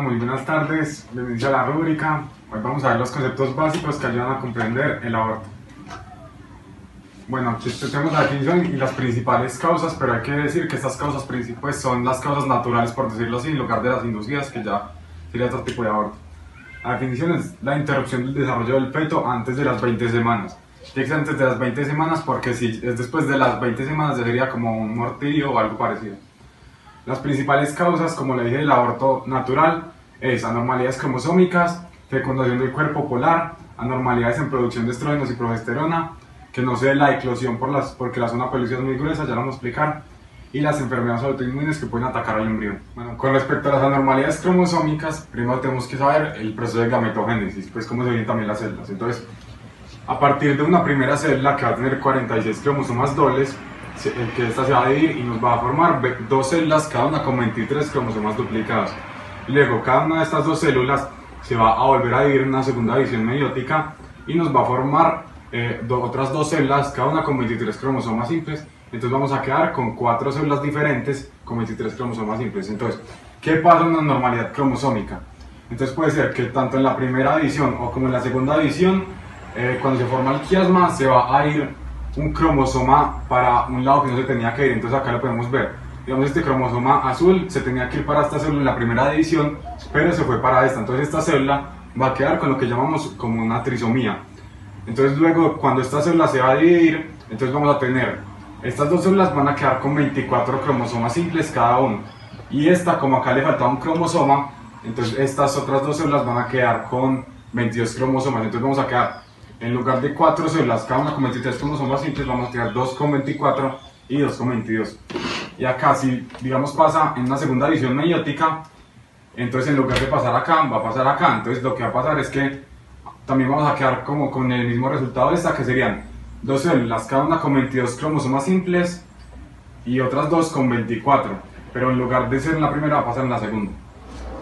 Muy buenas tardes, bienvenidos a la rúbrica. Hoy vamos a ver los conceptos básicos que ayudan a comprender el aborto. Bueno, aquí tenemos la definición y las principales causas, pero hay que decir que estas causas principales son las causas naturales, por decirlo así, en lugar de las inducidas, que ya sería otro tipo de aborto. La definición es la interrupción del desarrollo del feto antes de las 20 semanas. Tiene que ser antes de las 20 semanas porque si es después de las 20 semanas ya sería como un martirio o algo parecido. Las principales causas, como le dije, del aborto natural es anormalidades cromosómicas, fecundación del cuerpo polar, anormalidades en producción de estrógenos y progesterona, que no se dé la eclosión porque la zona pelúcida es muy gruesa, ya lo vamos a explicar, y las enfermedades autoinmunes que pueden atacar al embrión. Bueno, con respecto a las anormalidades cromosómicas, primero tenemos que saber el proceso de gametogénesis, pues cómo se ven también las células. Entonces, a partir de una primera célula que va a tener 46 cromosomas dobles, que esta se va a dividir y nos va a formar dos células, cada una con 23 cromosomas duplicados. Luego, cada una de estas dos células se va a volver a dividir en una segunda división meiótica y nos va a formar otras dos células, cada una con 23 cromosomas simples. Entonces vamos a quedar con 4 células diferentes con 23 cromosomas simples. Entonces, ¿qué pasa en una normalidad cromosómica? Entonces puede ser que tanto en la primera división o como en la segunda división, cuando se forma el quiasma, se va a ir un cromosoma para un lado que no se tenía que ir. Entonces acá lo podemos ver. Digamos, este cromosoma azul se tenía que ir para esta célula en la primera división, pero se fue para esta. Entonces esta célula va a quedar con lo que llamamos como una trisomía. Entonces luego, cuando esta célula se va a dividir, entonces vamos a tener, estas dos células van a quedar con 24 cromosomas simples cada uno. Y esta, como acá le faltaba un cromosoma, entonces estas otras dos células van a quedar con 22 cromosomas. Entonces vamos a quedar, en lugar de 4 células, cada una con 23 cromosomas simples, vamos a tener 2 con 24 y 2 con 22. Y acá, si digamos pasa en una segunda división meiótica, entonces en lugar de pasar acá, va a pasar acá. Entonces lo que va a pasar es que también vamos a quedar como con el mismo resultado de esta, que serían 2 células, cada una con 22 cromosomas simples y otras 2 con 24. Pero en lugar de ser en la primera, va a pasar en la segunda.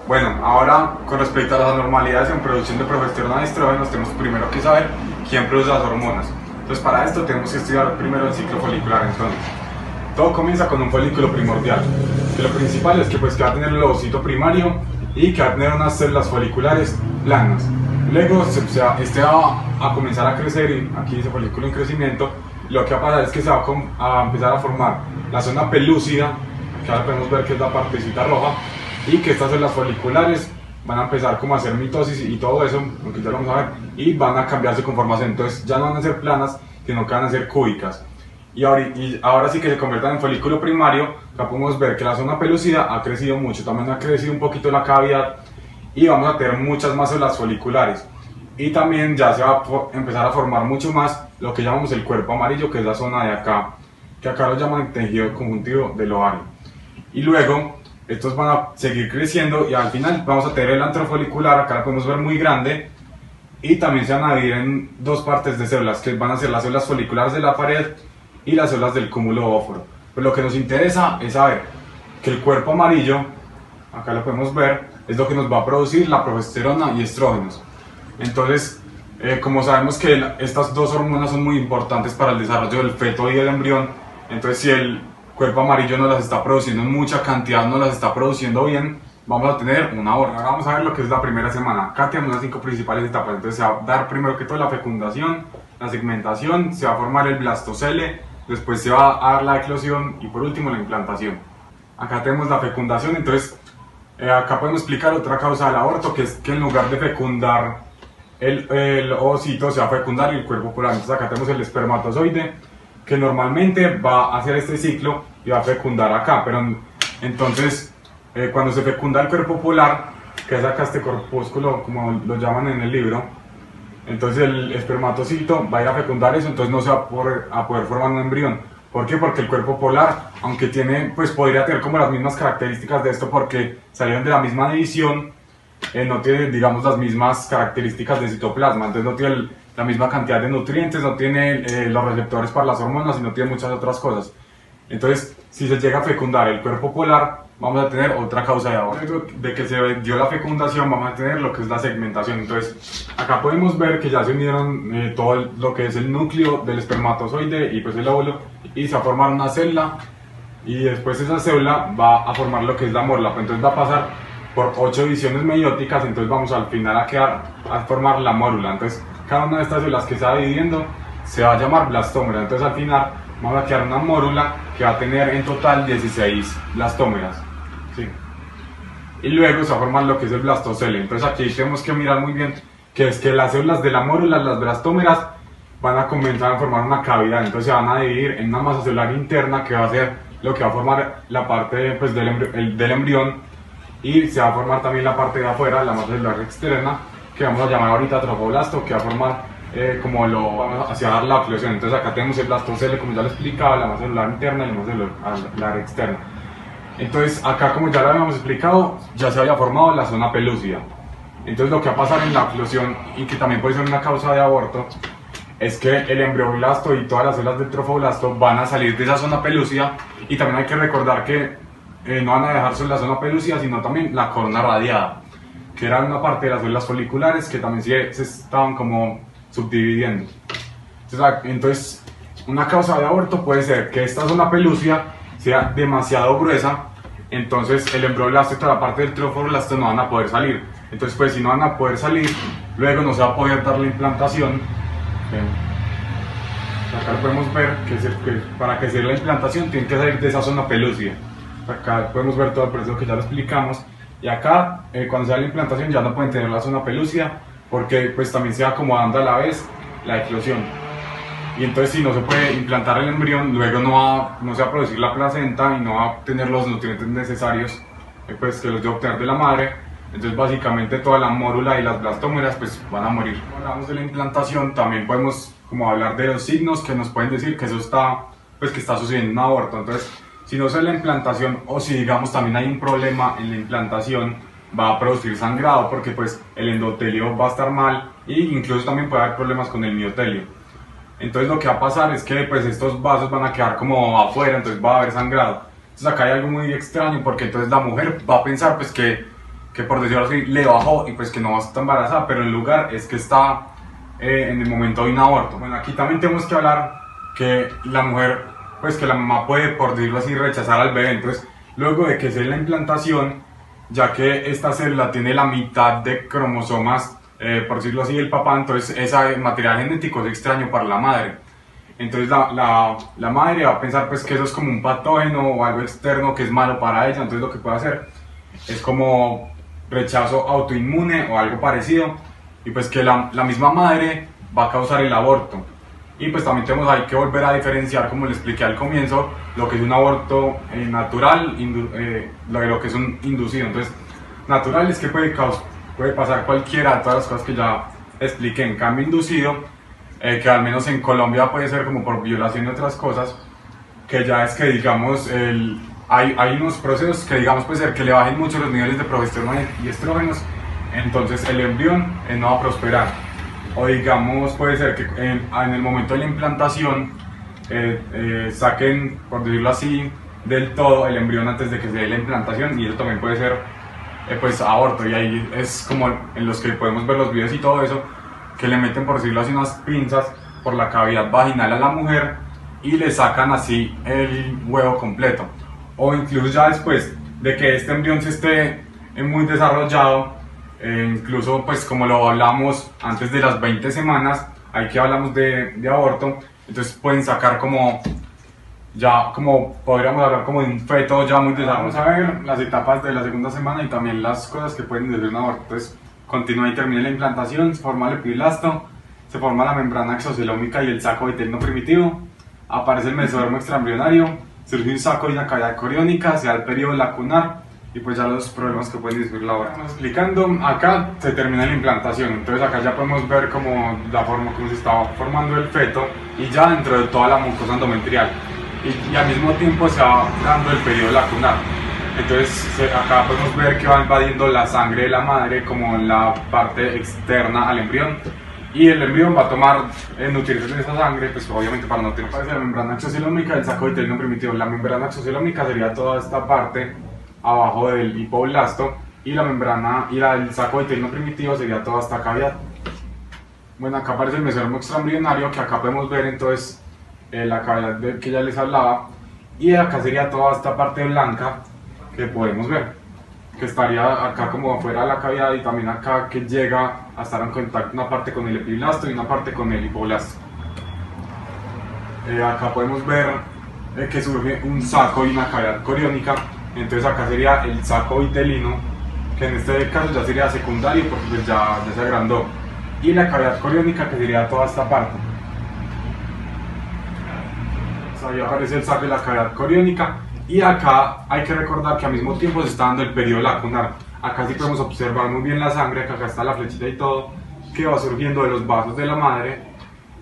Bueno, ahora con respecto a las anormalidades en producción de progesterona y estrógenos, tenemos primero que saber quién produce las hormonas. Entonces para esto tenemos que estudiar primero el ciclo folicular. Entonces, todo comienza con un folículo primordial, que lo principal es que, que va a tener el ovocito primario y que va a tener unas células foliculares planas. Luego este va a comenzar a crecer, y aquí dice folículo en crecimiento. Lo que va a pasar es que se va a empezar a formar la zona pelúcida, que ahora podemos ver que es la partecita roja, y que estas células foliculares van a empezar como a hacer mitosis y todo eso, aunque ya lo vamos a ver, y van a cambiar su conformación. Entonces ya no van a ser planas, sino que van a ser cúbicas. Y ahora sí que se conviertan en folículo primario. Acá podemos ver que la zona pelúcida ha crecido mucho, también ha crecido un poquito la cavidad, y vamos a tener muchas más células foliculares. Y también ya se va a empezar a formar mucho más lo que llamamos el cuerpo amarillo, que es la zona de acá, que acá lo llaman tejido conjuntivo del ovario. Y luego estos van a seguir creciendo y al final vamos a tener el antro folicular, acá lo podemos ver muy grande, y también se van a dividir en dos partes de células, que van a ser las células foliculares de la pared y las células del cúmulo óforo. Pues lo que nos interesa es saber que el cuerpo amarillo, acá lo podemos ver, es lo que nos va a producir la progesterona y estrógenos. Entonces, como sabemos que estas dos hormonas son muy importantes para el desarrollo del feto y del embrión, entonces si el cuerpo amarillo no las está produciendo en mucha cantidad, no las está produciendo bien, vamos a tener un aborto. Ahora vamos a ver lo que es la primera semana. Acá tenemos las 5 principales etapas. Entonces se va a dar primero que todo la fecundación, la segmentación, se va a formar el blastocele, después se va a dar la eclosión y por último la implantación. Acá tenemos la fecundación. Entonces acá podemos explicar otra causa del aborto, que es que en lugar de fecundar el ovocito, se va a fecundar el cuerpo polar. Entonces acá tenemos el espermatozoide, que normalmente va a hacer este ciclo y va a fecundar acá, pero entonces cuando se fecunda el cuerpo polar, que es acá este corpúsculo como lo llaman en el libro, entonces el espermatocito va a ir a fecundar eso, entonces no se va a poder formar un embrión. ¿Por qué? Porque el cuerpo polar, aunque tiene, pues podría tener como las mismas características de esto porque salieron de la misma división, no tiene, digamos, las mismas características de citoplasma, entonces no tiene la misma cantidad de nutrientes, no tiene los receptores para las hormonas y no tiene muchas otras cosas. Entonces, si se llega a fecundar el cuerpo polar, vamos a tener otra causa de aborto. De que se dio la fecundación, vamos a tener lo que es la segmentación. Entonces, acá podemos ver que ya se unieron todo lo que es el núcleo del espermatozoide y pues el óvulo, y se va a formar una célula, y después esa célula va a formar lo que es la morla. Entonces va a pasar por 8 divisiones meióticas, entonces vamos al final a formar la mórula. Entonces cada una de estas células que se va dividiendo se va a llamar blastómera. Entonces al final vamos a quedar una mórula que va a tener en total 16 blastómeras, ¿sí? Y luego se va a formar lo que es el blastocele. Entonces aquí tenemos que mirar muy bien que es que las células de la mórula, las blastómeras, van a comenzar a formar una cavidad. Entonces se van a dividir en una masa celular interna que va a ser lo que va a formar la parte pues, del embrión, y se va a formar también la parte de afuera, la masa celular externa, que vamos a llamar ahorita trofoblasto, que va a formar como lo vamos hacia dar la oclusión. Entonces acá tenemos el blastocele, como ya lo explicaba, la masa celular interna y la masa celular externa. Entonces acá, como ya lo habíamos explicado, ya se había formado la zona pelúcida. Entonces lo que va a pasar en la oclusión, y que también puede ser una causa de aborto, es que el embrioblasto y todas las células del trofoblasto van a salir de esa zona pelúcida. Y también hay que recordar que no van a dejar solo la zona pelúcida, sino también la corona radiada, que era una parte de las células foliculares que también se estaban como subdividiendo. Entonces una causa de aborto puede ser que esta zona pelúcida sea demasiado gruesa, entonces el embrioblasto y toda la parte del trofoblasto no van a poder salir. Entonces pues si no van a poder salir, luego no se va a poder dar la implantación. Acá lo podemos ver que para que se dé la implantación tiene que salir de esa zona pelúcida. Acá podemos ver todo el proceso que ya lo explicamos. Y acá cuando se da la implantación ya no pueden tener la zona pelúcida, porque pues también se va acomodando a la vez la eclosión. Y entonces si no se puede implantar el embrión, luego no se va a producir la placenta y no va a obtener los nutrientes necesarios pues, que los debe obtener de la madre. Entonces básicamente toda la mórula y las blastómeras pues van a morir. Cuando hablamos de la implantación también podemos como hablar de los signos que nos pueden decir que eso está, pues que está sucediendo un aborto. Entonces si no se da la implantación, o si digamos también hay un problema en la implantación, va a producir sangrado, porque pues el endotelio va a estar mal, e incluso también puede haber problemas con el miotelio. Entonces lo que va a pasar es que pues estos vasos van a quedar como afuera, entonces va a haber sangrado. Entonces acá hay algo muy extraño, porque entonces la mujer va a pensar pues que por decirlo así le bajó y pues que no va a estar embarazada, pero en lugar es que está en el momento de un aborto. Bueno, aquí también tenemos que hablar que la mujer, pues que la mamá puede, por decirlo así, rechazar al bebé. Entonces luego de que se dé la implantación, ya que esta célula tiene la mitad de cromosomas, por decirlo así, del papá, entonces ese material genético es extraño para la madre. Entonces la madre va a pensar pues que eso es como un patógeno o algo externo que es malo para ella. Entonces lo que puede hacer es como rechazo autoinmune o algo parecido, y pues que la misma madre va a causar el aborto. Y pues también tenemos ahí que volver a diferenciar, como le expliqué al comienzo, lo que es un aborto natural, lo que es un inducido. Entonces natural es que puede pasar cualquiera de todas las cosas que ya expliqué. En cambio inducido, que al menos en Colombia puede ser como por violación y otras cosas, que ya es que digamos hay unos procesos que digamos puede ser que le bajen mucho los niveles de progesterona y estrógenos, entonces el embrión no va a prosperar. O digamos puede ser que en el momento de la implantación saquen, por decirlo así, del todo el embrión antes de que se dé la implantación, y eso también puede ser pues aborto. Y ahí es como en los que podemos ver los videos y todo eso, que le meten, por decirlo así, unas pinzas por la cavidad vaginal a la mujer y le sacan así el huevo completo. O incluso ya después de que este embrión se esté muy desarrollado, incluso pues como lo hablamos antes de las 20 semanas, ahí que hablamos de aborto, entonces pueden sacar como ya, como podríamos hablar como de un feto ya muy desarrollado. Vamos a ver las etapas de la segunda semana y también las cosas que pueden decir un aborto. Entonces continúa y termina la implantación, se forma el epiblasto, se forma la membrana exocelómica y el saco vitelino primitivo, aparece el mesodermo extraembrionario, surge un saco y una cavidad coriónica, se da el periodo lacunar, y pues ya los problemas que pueden disminuir la hora. Explicando, acá se termina la implantación, entonces acá ya podemos ver como la forma como se estaba formando el feto, y ya dentro de toda la mucosa endometrial, y al mismo tiempo se va dando el periodo lacunar. Entonces acá podemos ver que va invadiendo la sangre de la madre como en la parte externa al embrión, y el embrión va a tomar nutrientes de esa sangre, pues obviamente para no tener la membrana exocelómica del saco vitelino primitivo. La membrana exocelómica sería toda esta parte abajo del hipoblasto, y la membrana y el saco vitelino primitivo sería toda esta cavidad. Bueno, acá aparece el mesodermo extraembrionario, que acá podemos ver entonces la cavidad que ya les hablaba, y acá sería toda esta parte blanca que podemos ver. que estaría acá como afuera de la cavidad, y también acá que llega a estar en contacto una parte con el epiblasto y una parte con el hipoblasto. Acá podemos ver que surge un saco y una cavidad coriónica. Entonces acá sería el saco vitelino, que en este caso ya sería secundario porque pues ya se agrandó, y la cavidad coriónica, que sería toda esta parte. Ahí aparece el saco y la cavidad coriónica, y acá hay que recordar que al mismo tiempo se está dando el periodo lacunar. Acá sí podemos observar muy bien la sangre, que acá está la flechita y todo, que va surgiendo de los vasos de la madre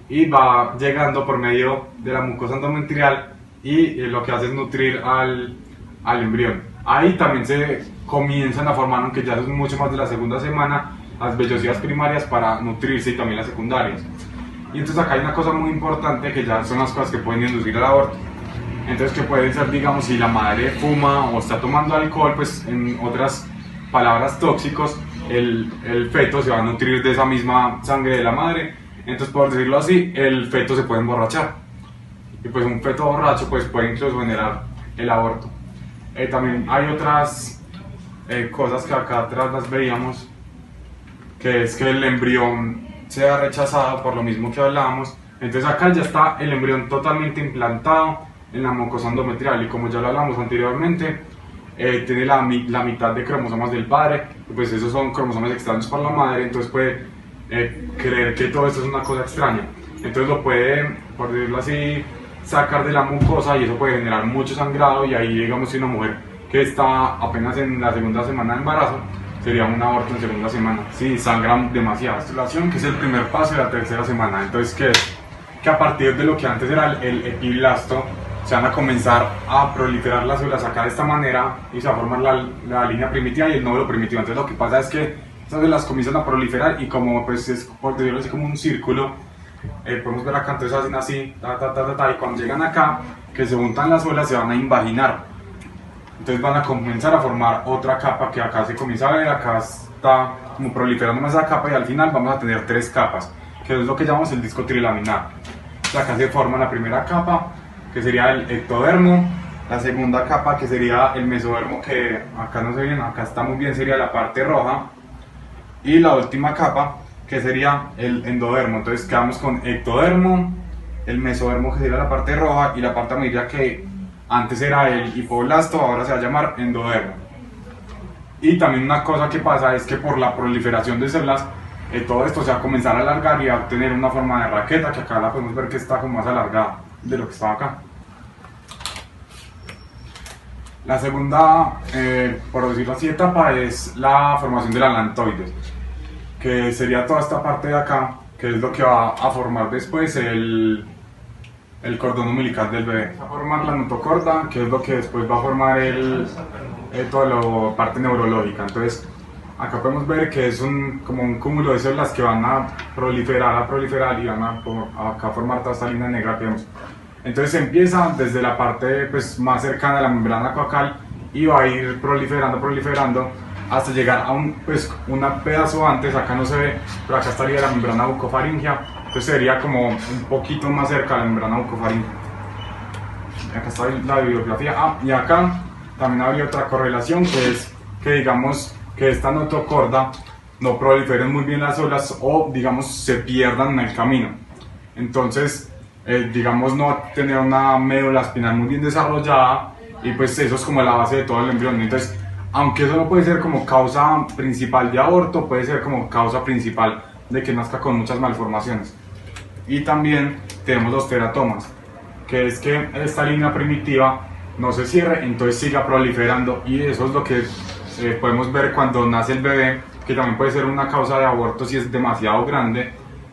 y va llegando por medio de la mucosa endometrial, y lo que hace es nutrir al embrión. Ahí también se comienzan a formar, aunque ya es mucho más de la segunda semana, las vellosías primarias para nutrirse, y también las secundarias. Y entonces acá hay una cosa muy importante, que ya son las cosas que pueden inducir al aborto. Entonces, que pueden ser, digamos, si la madre fuma o está tomando alcohol, pues en otras palabras, tóxicos, el feto se va a nutrir de esa misma sangre de la madre. Entonces, por decirlo así, el feto se puede emborrachar, y pues un feto borracho pues puede incluso generar el aborto. También hay otras cosas que acá atrás las veíamos, que es que el embrión sea rechazado por lo mismo que hablábamos. Entonces acá ya está el embrión totalmente implantado en la mucosa endometrial, y como ya lo hablamos anteriormente, tiene la mitad de cromosomas del padre, pues esos son cromosomas extraños para la madre. Entonces puede creer que todo esto es una cosa extraña, entonces lo puede, por decirlo así, sacar de la mucosa, y eso puede generar mucho sangrado. Y ahí, digamos, si una mujer que está apenas en la segunda semana de embarazo, sería un aborto en segunda semana, si sangran demasiado. Menstruación, que es el primer paso de la tercera semana. Entonces, ¿qué es? Que a partir de lo que antes era el epiblasto, se van a comenzar a proliferar las células acá de esta manera, y se va a formar la línea primitiva y el nódulo primitivo. Entonces lo que pasa es que estas células comienzan a proliferar, y como pues es, por decirlo así, como un círculo, podemos ver acá, entonces hacen así, y cuando llegan acá, que se juntan las células, se van a invaginar. Entonces van a comenzar a formar otra capa, que acá se comienza a ver, acá está como proliferando más esa capa, y al final vamos a tener 3 capas, que es lo que llamamos el disco trilaminar. Entonces acá se forma la primera capa, que sería el ectodermo, la segunda capa, que sería el mesodermo, que acá no se ve bien, acá está muy bien, sería la parte roja, y la última capa, que sería el endodermo. Entonces quedamos con ectodermo, el mesodermo, que sería la parte roja, y la parte amarilla, que antes era el hipoblasto, ahora se va a llamar endodermo. Y también una cosa que pasa es que por la proliferación de células, todo esto se va a comenzar a alargar y va a tener una forma de raqueta, que acá la podemos ver que está como más alargada de lo que estaba acá. La segunda, por decirlo así, etapa es la formación del alantoides, que sería toda esta parte de acá, que es lo que va a formar después el cordón umbilical del bebé. Va a formar la notocorda, que es lo que después va a formar toda la parte neurológica. Entonces acá podemos ver que es como un cúmulo de células que van a proliferar y van a acá formar toda esta línea negra que vemos. Entonces se empieza desde la parte pues más cercana a la membrana coacal, y va a ir proliferando hasta llegar a un pedazo antes, acá no se ve, pero acá estaría la membrana bucofaringea. Entonces sería como un poquito más cerca de la membrana bucofaringea. Acá está la bibliografía. Y acá también habría otra correlación, que es que digamos que esta notocorda no proliferen muy bien las células, o digamos se pierdan en el camino. Entonces digamos no tener una médula espinal muy bien desarrollada, y pues eso es como la base de todo el embrión. Entonces, aunque eso no puede ser como causa principal de aborto, puede ser como causa principal de que nazca con muchas malformaciones. Y también tenemos los teratomas, que es que esta línea primitiva no se cierre, entonces siga proliferando, y eso es lo que podemos ver cuando nace el bebé, que también puede ser una causa de aborto si es demasiado grande,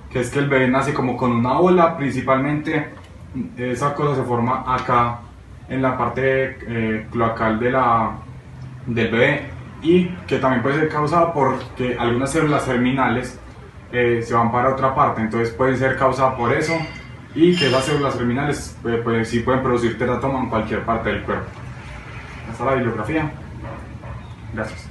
que es que el bebé nace como con una bola, principalmente esa cosa se forma acá en la parte cloacal del bebé, y que también puede ser causada porque algunas células germinales se van para otra parte. Entonces puede ser causada por eso, y que esas células germinales pues, sí pueden producir teratoma en cualquier parte del cuerpo. Esta es la bibliografía. Gracias.